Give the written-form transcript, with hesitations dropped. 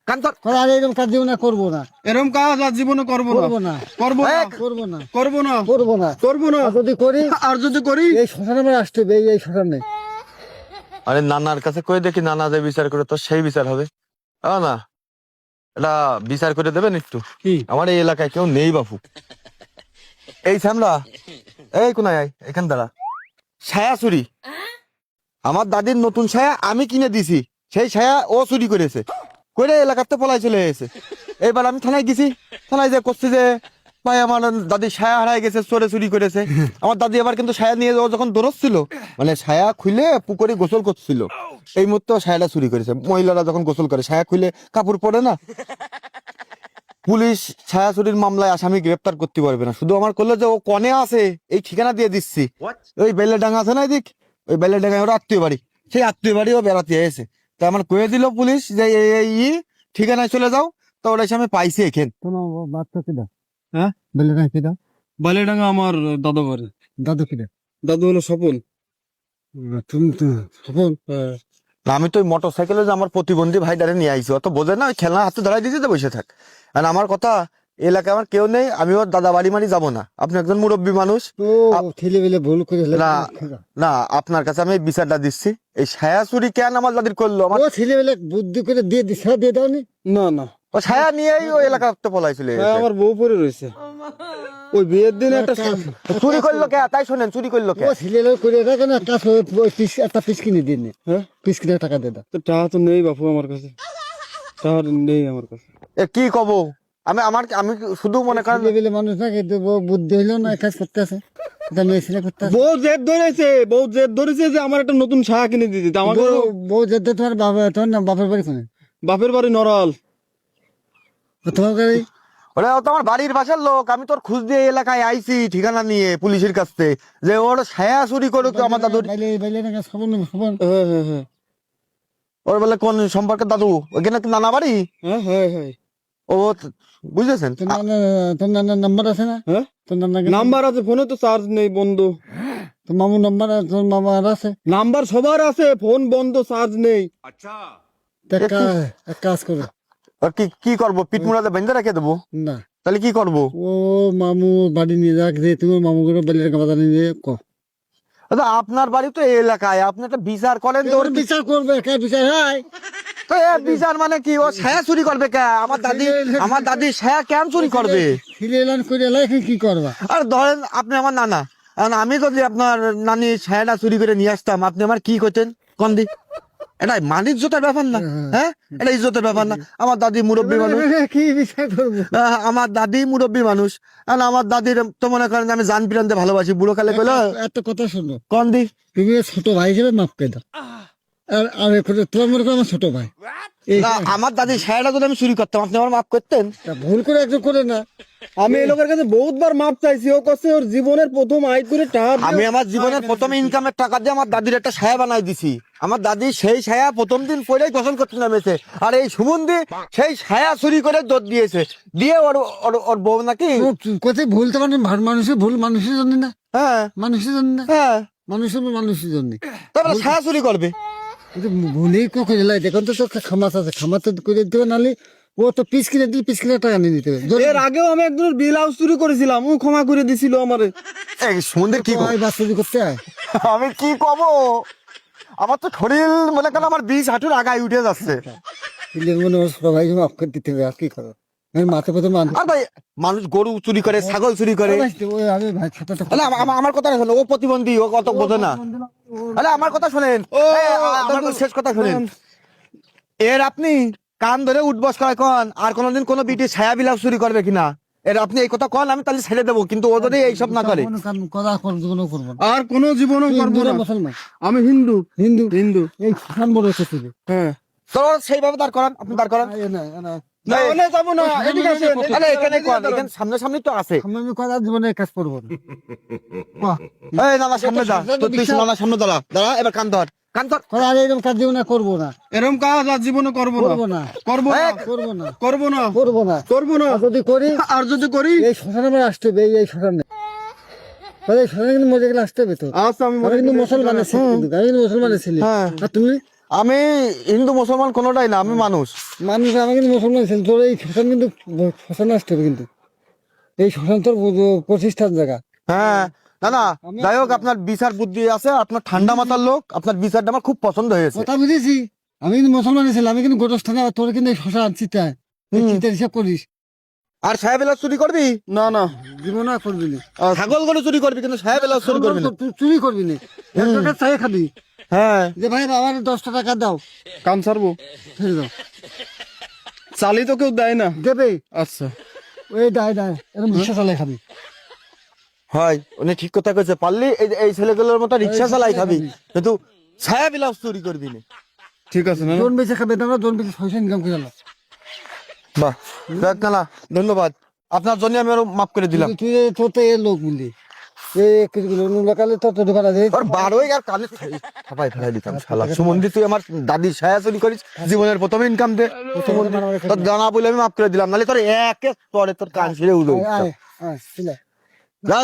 কান ধর। আর এরকম কাজ জীবনে করবো না, এরকম কাজ আর জীবনে করবো না, করবো না, করবো না, করবো না, করবো না, করবো না। করবো না। আর যদি করি আর যদি করি এই শ্মশানে আমার আসতে হবে, এই শ্মশানে। আরে নানার কাছে কই দেখি, নানা যে বিচার করে তো সেই বিচার হবে। না, এটা বিচার করে দেবেন একটু। কি? আমার এই এলাকায় কেউ নেই বাপু। এই শ্যামলা, এই কোনায় আয়, এখান দাঁড়া। ছায়া চুরি, আমার দাদির নতুন ছায়া আমি কিনে দিছি, সেই ছায়া ও চুরি করেছে, করে এলাকাতে পলাই চলে এসেছে। এইবার আমি থানায় গেছি, থানায় যে করছি যে ভাই আমার দাদি ছায়া হারাই গেছে, চোরে চুরি করেছে। আমার দাদি আবার কিন্তু ছায়া নিয়ে ও যখন দৌড়চ্ছিল, মানে ছায়া খুলে পুকুরে গোসল করছিল, এই মুহূর্তে ছায়াটা চুরি করেছে। মহিলারা যখন গোসল করে ছায়া খুলে কাপড় পরে না। পুলিশ ছায়া চুরির মামলায় আসামি গ্রেপ্তার করতে পারবে না, শুধু আমার করলো যে ও কনে আছে এই ঠিকানা দিয়ে দিচ্ছি। ওই বেলেডাঙ্গা আছে না এদিক, ওই বেলেডাঙ্গায় ওর আত্মীয় বাড়ি, সেই আত্মীয় বাড়ি ও বেড়াতে এসে তা আমার কয়ে দিল পুলিশ যে এই ঠিকানায় চলে যাও। তো ওরা এসে আমি পাইছি এখান। তোমার বাচ্চা কিনা? হ্যাঁ, বলে না কিনা? বালিডাঙ্গা আমার দাদু বাড়ি। দাদু কিনা? দাদু হলো স্বপন। তুমি তো সফল। না, আমি তো ওই মোটর সাইকেলে যে আমার প্রতিবন্ধী ভাইটারে নিয়ে আইছি, অত বোঝে না, ওই খেলনা হাতে ধরাই দিয়েছি তো বসে থাক। আর আমার কথা, এলাকায় আমার কেউ নেই, আমি ওর দাদা বাড়ি মারি যাবো না। আপনি একজন মুরব্বী মানুষ। ও ছেলে বেলে ভুল করে না না, আপনার কাছে আমি এই বিচারটা দিচ্ছি। এই ছায়া চুরি কেন আমার দাদির করলো? আমার ও ছেলে বেলে বুদ্ধি করে দিয়ে দিছে, দিয়ে দাওনি? না না, ও ছায়া নিয়েই ওই এলাকাতে পলাই চলে হ্যাঁ, গেছে। আমার বউ পরে রয়েছে। ওই বিয়ের দিন একটা চুরি করলো কে? তাই শোনেন, চুরি করলো কে? ও ছেলে করে রাখে না, একটা পিস, একটা পিস কিনে দিন, হ্যাঁ, পিস কিনে টাকা দিয়ে দাও। তো টাকা তো নেই বাপু আমার কাছে, টাকা নেই আমার কাছে। এ কি কব? আমি শুধু মনে করেন ছেলে বেলে মানুষ না, কিন্তু ও বুদ্ধি হইলো না, কাজ করতে আছে, এটা মেয়ে ছেলে করতে আছে। বউ জেদ ধরেছে যে আমার একটা নতুন ছায়া কিনে দিয়ে দিতে। আমাকে তো বউ যেতে তোমার বাবা, তোমার না বাপের বাড়ি কোনে? বাপের বাড়ি নড়াল। তোমার গাড়ি? ওরে, ও তো আমার বাড়ির বাসার লোক। আমি তোর খোঁজ দিয়ে এই এলাকায় আইছি ঠিকানা নিয়ে পুলিশের কাছ থেকে, যে ওর ছায়া চুরি করুক আমার দাদুর। বাইলে বাইলে না সবন সবন। হ্যাঁ হ্যাঁ হ্যাঁ ওর বলে কোন সম্পর্কের দাদু? ওখানে কি নানা বাড়ি? হ্যাঁ হ্যাঁ হ্যাঁ ও বুঝেছেন? তোর নানার নাম্বার আছে না? হ্যাঁ, তোর নানা নাম্বার আছে, ফোনে তো চার্জ নেই, বন্ধ। তোর মামুর নাম্বার, তোর মামার আছে? নাম্বার সবার আছে, ফোন বন্ধ, চার্জ নেই। তা এক কাজ করো ওর কি করবো? পিটমুড়াতে বেঁধে রেখে দেবো? না, তাহলে কি করবো? ও মামু বাড়ি নিয়ে যাক, যে তুমি মামু করে বাড়ি বাজারে নিয়ে দাদা, আপনার বাড়ি তো এই এলাকায়, আপনি একটা বিচার করেন তো। ওর বিচার করবে, কে বিচার হয়? তো এ বিচার মানে কি? ও ছায়া চুরি করবে কে? আমার দাদি ছায়া কেন চুরি করবে? ফিরিয়ে করে এলাই কি করবা? আর ধরেন আপনি আমার নানা, এখন আমি যদি আপনার নানি ছায়াটা চুরি করে নিয়ে আসতাম, আপনি আমার কি করতেন কোন দি? এটা মানিজ্যতার ব্যাপার না? হ্যাঁ, এটা ইজ্জতের ব্যাপার না? আমার দাদি মুরব্বী মানুষ, কি বিচার করবো? আমার দাদি মুরব্বী মানুষ, আর আমার দাদির তো মনে করেন আমি জান প্রান্তে ভালোবাসি। বুড়ো কালে কইলো একটা কথা শোনো, কোন দি? তুমি ছোট ভাই হিসেবে মাফ করে দাও। আর আমি তোমার মনে করো আমার ছোট ভাই, না, আমার দাদি ছায়াটা যদি আমি চুরি করতাম, আপনি আমার মাফ করতেন? ভুল করে একজন করে না। আমি এই লোকের কাছে বহুতবার মাপ চাইছি, ও কাছে ওর জীবনের প্রথম আয় করে টাকা দিয়ে আমি আমার জীবনের প্রথম ইনকামের টাকা দিয়ে আমার দাদির একটা ছায়া বানাই দিছি। আমার দাদি সেই ছায়া প্রথম দিন পরেই গোসল করতে নামেছে, আর এই সুমন্দি সেই ছায়া চুরি করে দুধ দিয়েছে, দিয়ে ওর বউ নাকি। কোথায় ভুল? তো মানে মানুষের ভুল মানুষের জন্য না, হ্যাঁ মানুষের জন্য না, হ্যাঁ, মানুষের জন্য। তারপরে ছায়া চুরি করবে? ভুলেই কখন এলাই দেখুন তো, খামাস আছে, খামাস তো করে দিতে হবে, নাহলে ও তো পিস কিনে দিলে পিস কিনে টাকা নিয়ে নিতে হবে। এর আগেও আমি একজনের বিল হাউস চুরি করেছিলাম, ও ক্ষমা করে দিছিল আমারে। এই সুমন্দির কি কব? বাচ্চা করতে হয়। আমি কি কব? আমার তো শরীর মনে করেন আমার 20 হাঁটুর আগায় উঠে যাচ্ছে। মনে হয় সবাই মাফ করে দিতে হবে, আর কি করো? মাথা কথা মান। আর ভাই, মানুষ গরু চুরি করে, ছাগল চুরি করে। আমি ভাই ছোট আরে আমার কথা শোনো, ও প্রতিবন্ধী, ও কত বোঝে না। আরে আমার কথা শোনেন, আমার শেষ কথা শোনেন। এর আপনি কান ধরে উঠবস করে কন আর কোনোদিন কোনো বিটি ছায়া বিলাস চুরি করবে কিনা, এর আপনি এই কথা কন, আমি তাহলে ছেড়ে দেবো, কিন্তু ও যদি এইসব না করে। কথা করবো না। আর কোনো জীবনও করবো না। মুসলমান, আমি হিন্দু। হিন্দু, হিন্দু। এই খান বড় হচ্ছে শুধু। হ্যাঁ, চলো সেইভাবে দাঁড় করান, আপনি দাঁড় করান। না ওনে যাবো না, এদিকে আসেন। আরে এখানে কন, এখানে সামনাসামনি তো আছে। আমি কথা জীবনে কাজ করবো না। এই নানা সামনে যা, তুই নানা সামনে দাঁড়া, এবার কান ধর, কান ধর। আর এরকম কাজ জীবনে করবো না, এরকম কাজ আর জীবনে করবো করবো না, না, করবো না, করবো না, করবো না, করবো না, করবো না। আর যদি করি আর যদি করি এই শ্মশানে আমার আসতে হবে, এই শ্মশানে। এই শ্মশানে কিন্তু মজা গেলে আসতে হবে তো। আচ্ছা, আমি আমি কিন্তু মুসলমানের ছেলে, কিন্তু আমি কিন্তু মুসলমানের ছেলে। হ্যাঁ। আর তুমি আমি হিন্দু মুসলমান কোনোটাই না, আমি মানুষ। মানুষ আমি কিন্তু মুসলমান ছিলাম, তোর এই শ্মশান কিন্তু শ্মশান আসতে হবে কিন্তু, এই শ্মশান তোর প্রতিষ্ঠার জায়গা। হ্যাঁ, না না, যাই হোক, আপনার বিচার বুদ্ধি আছে, আপনার ঠান্ডা মাথার লোক, আপনার বিচারটা আমার খুব পছন্দ হয়েছে। কথা বুঝেছি, আমি কিন্তু মুসলমান ছিলাম, আমি কিন্তু গোরস্থানে, তোর কিন্তু এই শ্মশান আনছি, তাই চিন্তার হিসাব করিস। আর সাহেব এলাচ চুরি করবি? না না, জীবনে আর করবি না, ছাগল গরু চুরি করবি, কিন্তু সাহেব এলাচ চুরি করবি না। তুই চুরি করবি না, 1 টাকা চাই খাবি, হ্যাঁ, যে ভাই আমার 10 টাকা দাও, কাম ছাড়বো। ফেলে দাও, চালি তো কেউ দেয় না। দেবে আচ্ছা, ওই দায় দায় এরকম রিক্সা চালাই খাবি। হয়, উনি ঠিক কথা কইছে, পারলি এই ছেলেগুলোর মতো রিক্সা চালাই খাবি, কিন্তু সাহেব এলাচ চুরি করবি না। ঠিক আছে না? জন বেচে খাবে, আমরা জন বেচে 600 ইনকাম করে আনলাম। বাহ, যাক না, ধন্যবাদ, আপনার জন্য আমি আরো মাফ করে দিলাম। তুই তোর তো এ লোক বুঝলি, লোকালে তোর তো দোকান আছে, আর বারোই আর কানে ছাপাই ফেলাই দিতাম শালা। সুমন্দি, তুই আমার দাদির ছায়া চুরি করিস, জীবনের প্রথম ইনকাম দে। তোর জানা বলে আমি মাফ করে দিলাম, নাহলে তোর একে তোর কান ছিঁড়ে উড়ে আয় আয় আয়, চলে আয়। যা।